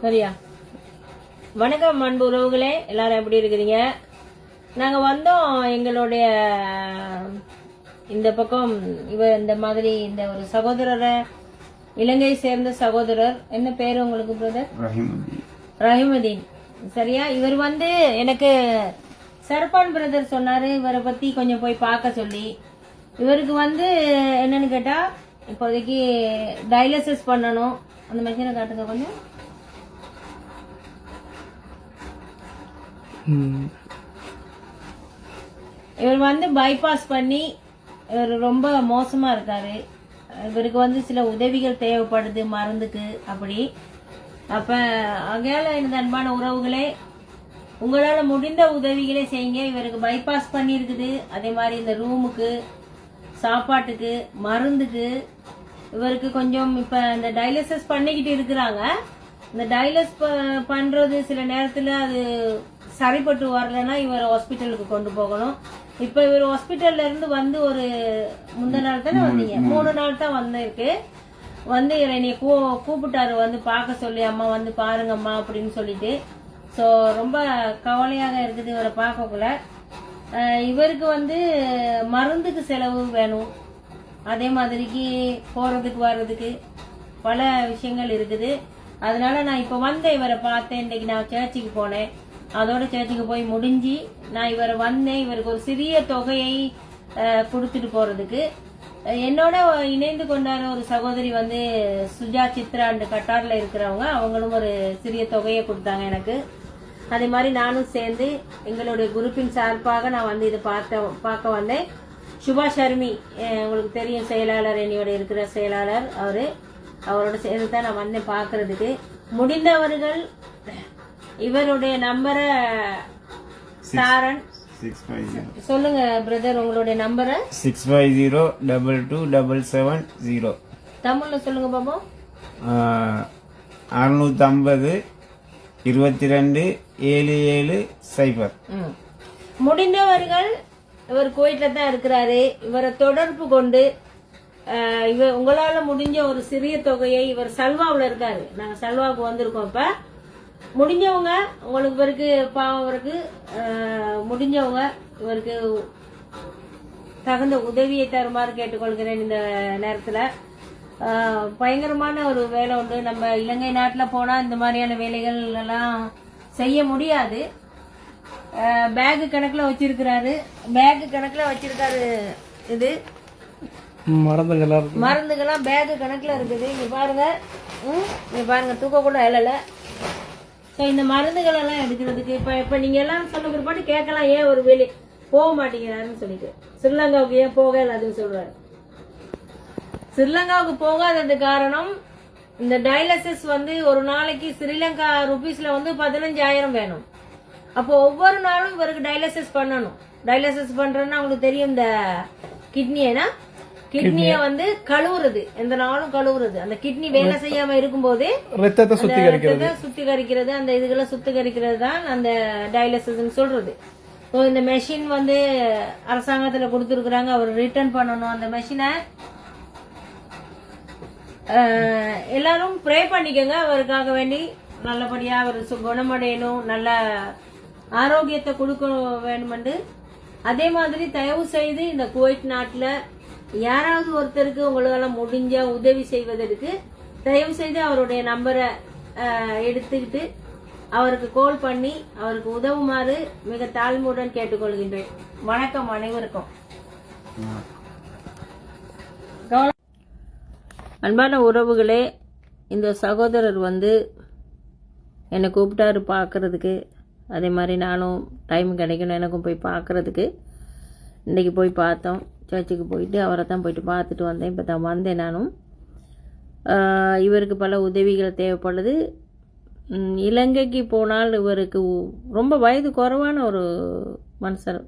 சரியா? வணக்கம் அன்பு உறவுகளே, எல்லாரும் எப்படி இருக்கிறீங்க? நாங்க வந்தோம் எங்களுடைய இந்த பக்கம் இந்த மாதிரி இந்த ஒரு சகோதரரை, இலங்கை சேர்ந்த சகோதரர், என்ன பேரு உங்களுக்கு பிரதர்? ரஹீமுதீன். சரியா? இவர் எனக்கு சரப்பான் பிரதர் சொன்னாரு இவரை பத்தி கொஞ்சம் போய் பார்க்க சொல்லி. இவருக்கு என்னன்னு கேட்டா இப்போதைக்கு டயாலிசிஸ் பண்ணணும். அந்த மெஷினை காட்டுங்க கொஞ்சம். இவர் பைபாஸ் பண்ணி இவர் ரொம்ப மோசமா இருக்காரு. இவருக்கு சில உதவிகள் தேவைப்படுது மருந்துக்கு. அப்படி அப்ப அகையால இந்த அன்பான உறவுகளே, உங்களால முடிந்த உதவிகளே செய்யுங்க. இவருக்கு பைபாஸ் பண்ணி இருக்குது. அதே மாதிரி இந்த ரூமுக்கு, சாப்பாட்டுக்கு, மருந்துக்கு இவருக்கு கொஞ்சம் இப்ப இந்த டயாலிசிஸ் பண்ணிக்கிட்டு இருக்கிறாங்க. இந்த டயாலிசிஸ் பண்றது சில நேரத்துல அது சரிப்பட்டு வரலன்னா இவர் ஹாஸ்பிட்டலுக்கு கொண்டு போகணும். இப்ப இவர் ஹாஸ்பிட்டல்ல இருந்து ஒரு முந்தின நாள் தானே வந்தீங்க? 3 நாள் தான் வந்திருக்கு. என்னை கூப்பிட்டாரு பார்க்க சொல்லி, அம்மா பாருங்கம்மா அப்படின்னு சொல்லிட்டு. ஸோ ரொம்ப கவலையாக இருக்குது இவரை பார்க்கக்குள்ள. இவருக்கு மருந்துக்கு செலவு வேணும். அதே மாதிரிக்கு போறதுக்கு வர்றதுக்கு பல விஷயங்கள் இருக்குது. அதனால நான் இப்ப இவரை பார்த்தேன். இன்னைக்கு நான் சர்ச்சுக்கு போனேன். அதோட சர்ச்சுக்கு போய் முடிஞ்சு நான் இவரை இவருக்கு ஒரு சிறிய தொகையை கொடுத்துட்டு போறதுக்கு. என்னோட இணைந்து கொண்டாட ஒரு சகோதரி சுஜா சித்ரா கட்டார்ல இருக்கிறவங்க, அவங்களும் ஒரு சிறிய தொகையை கொடுத்தாங்க எனக்கு. அதே மாதிரி நானும் சேர்ந்து எங்களுடைய குரூப்பின் சார்பாக நான் இதை பார்க்க வந்தேன். சுபா ஷர்மி, உங்களுக்கு தெரியும், செயலாளர், என்னையோட இருக்கிற செயலாளர், அவரோட சேர்ந்து தான் நான் வந்தேன் பார்க்கறதுக்கு. முடிந்தவர்கள் இவருடைய நம்பரை சாரன் சொல்லுங்க பிரதர், உங்களுடைய நம்பரை 65022770. தமிழ்ல சொல்லுங்க பாப்போம். 650 2277 முடிந்தவர்கள் இவர் கோயிட்ல தான் இருக்கிறாரு. இவரை தொடர்பு கொண்டு உங்களால முடிஞ்ச ஒரு சிறிய தொகையை, இவர் சல்வாவில் இருக்காரு, நாங்க சல்வாவுக்கு வந்திருக்கோம். இப்ப முடிஞ்சவங்க இவருக்கு பாவருக்கு முடிஞ்சவங்க இவருக்கு தகுந்த உதவியை தருமாறு கேட்டுக்கொள்கிறேன். இந்த நேரத்துல பயங்கரமான ஒரு வேலை உண்டு. நம்ம இலங்கை நாட்டுல போனா இந்த மாதிரியான வேலைகள் எல்லாம் செய்ய முடியாது. பேக் கணக்குல வச்சிருக்காரு. இது மருந்துகள்லாம் பேக் கணக்குல இருக்குது. இங்க பாருங்க தூக்க கூட இல்ல. சோ இந்த மருந்துகள் எல்லாம் எடுக்கிறதுக்கு இப்ப நீங்க எல்லாம் சொன்ன பிற்பாடு கேட்கலாம், ஏன் ஒரு வெளியே போக மாட்டேங்கிறாருன்னு சொல்லிட்டு. ஸ்ரீலங்காவுக்கு ஏன் போக இல்லாதுன்னு சொல்றாரு. ஸ்ரீலங்காவுக்கு போகாதது காரணம், இந்த டயாலிசிஸ் ஒரு நாளைக்கு ஸ்ரீலங்கா ருபீஸ்ல 15,000 வேணும். அப்போ ஒவ்வொரு நாளும் இவருக்கு டயாலிசிஸ் பண்ணணும். டயாலிசிஸ் பண்றதுன்னா உங்களுக்கு தெரியும், இந்த கிட்னிய கழுவுறது, எந்த நாளும் கழுவுறது. அந்த கிட்னி வேலை செய்யாம இருக்கும்போது ரத்தத்தை சுத்திகரிக்கிறது, அந்த இதுகளை சுத்திகரிக்கிறது தான் அந்த டயாலிசிஸ் சொல்றது. இந்த மெஷின் அரசாங்கத்துல கொடுத்துருக்காங்க. அவர் ரிட்டர்ன் பண்ணணும் அந்த மெஷினை. எல்லாரும் ப்ரே பண்ணிக்கோங்க அவருக்காக வேண்டி. நல்லபடியா அவர் குணமடையணும், நல்ல ஆரோக்கியத்தை கொடுக்க வேணுமென்று. அதே மாதிரி தயவு செய்து இந்த குவைட் நாட்டுல யாராவது ஒருத்தருக்கு உங்களால முடிஞ்ச உதவி செய்வதற்கு தயவு செய்து அவருடைய நம்பரை எடுத்துக்கிட்டு அவருக்கு கால் பண்ணி அவருக்கு உதவுமாறு மிக தாழ்மையுடன் கேட்டுக்கொள்கின்றேன். வணக்கம் அனைவருக்கும். அன்பான உறவுகளே, இந்த சகோதரர் என்னை கூப்பிட்டாரு பார்க்கறதுக்கு. அதே மாதிரி நானும் டைம் கிடைக்கணும் எனக்கும் போய் பார்க்கறதுக்கு. இன்றைக்கி போய் பார்த்தோம். சர்ச்சுக்கு போயிட்டு அவரை தான் போயிட்டு பார்த்துட்டு வந்தேன். இப்போ தான் வந்தேன் நானும். இவருக்கு பல உதவிகள் தேவைப்படுது. இலங்கைக்கு போனால் இவருக்கு ரொம்ப வயது குறைவான ஒரு மனுஷர்.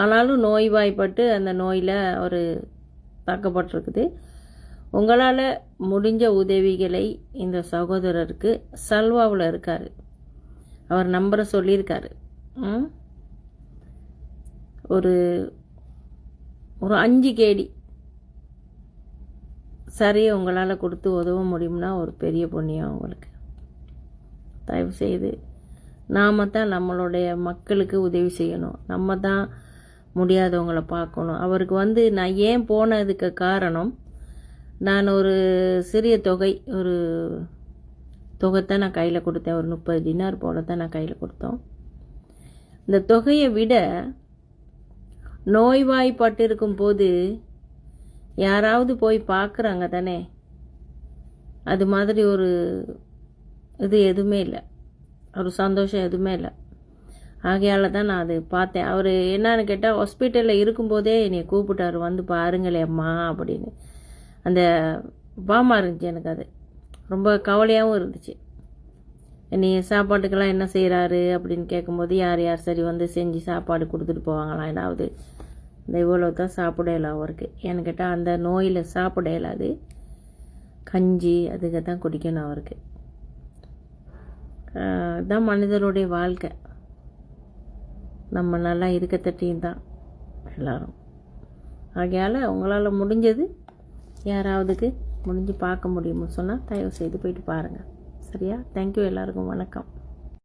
ஆனாலும் நோய்வாய்ப்பட்டு அந்த நோயில் அவர் தாக்கப்பட்டிருக்குது. உங்களால் முடிஞ்ச உதவிகளை இந்த சகோதரருக்கு சல்வாவில் இருக்கார். அவர் நம்பரை சொல்லியிருக்காரு. ஒரு 5 கேடி சரி உங்களால் கொடுத்து உதவ முடியும்னா ஒரு பெரிய புண்ணியம் உங்களுக்கு. தயவு செய்து நாம் தான் நம்மளுடைய மக்களுக்கு உதவி செய்யணும். நம்ம தான் முடியாதவங்கள பார்க்கணும். அவருக்கு வந்து நான் ஏன் போனதுக்கு காரணம், நான் ஒரு சிறிய தொகைத்தான் நான் கையில் கொடுத்தேன். ஒரு 30 டினார் போல தான் நான் கையில் கொடுத்தோம். இந்த தொகையை விட நோய்வாய்ப்பட்டு இருக்கும்போது யாராவது போய் பார்க்குறாங்க தானே, அது மாதிரி ஒரு இது எதுவுமே இல்லை, ஒரு சந்தோஷம் எதுவுமே இல்லை. ஆகையால் தான் நான் அது பார்த்தேன். அவர் என்னன்னு கேட்டால், ஹாஸ்பிட்டலில் இருக்கும்போதே என்னை கூப்பிட்டாரு, வந்து பாருங்களே அம்மா அப்படின்னு. அந்த பாமா இருந்துச்சு, எனக்கு அது ரொம்ப கவலையாகவும் இருந்துச்சு. நீ சாப்பாட்டுக்கெல்லாம் என்ன செய்கிறாரு அப்படின்னு கேட்கும்போது, யார் யார் சரி வந்து செஞ்சு சாப்பாடு கொடுத்துட்டு போவாங்களாம். ஏதாவது இந்த இவ்வளோ தான் சாப்பிட இயலாம் அவருக்கு. ஏன்னு கேட்டால் அந்த நோயில் சாப்பிட இயலாது, கஞ்சி அதுக்கு தான் குடிக்கணும் அவருக்கு. இதுதான் மனிதனுடைய வாழ்க்கை. நம்ம நல்லா இருக்கத்தட்டியும் தான் எல்லோரும். ஆகையால் உங்களால் முடிஞ்சது யாராவதுக்கு முடிஞ்சு பார்க்க முடியும்னு சொன்னால் தயவு செய்து போயிட்டு பாருங்கள். சரியா? தேங்க்யூ. எல்லாருக்கும் வணக்கம்.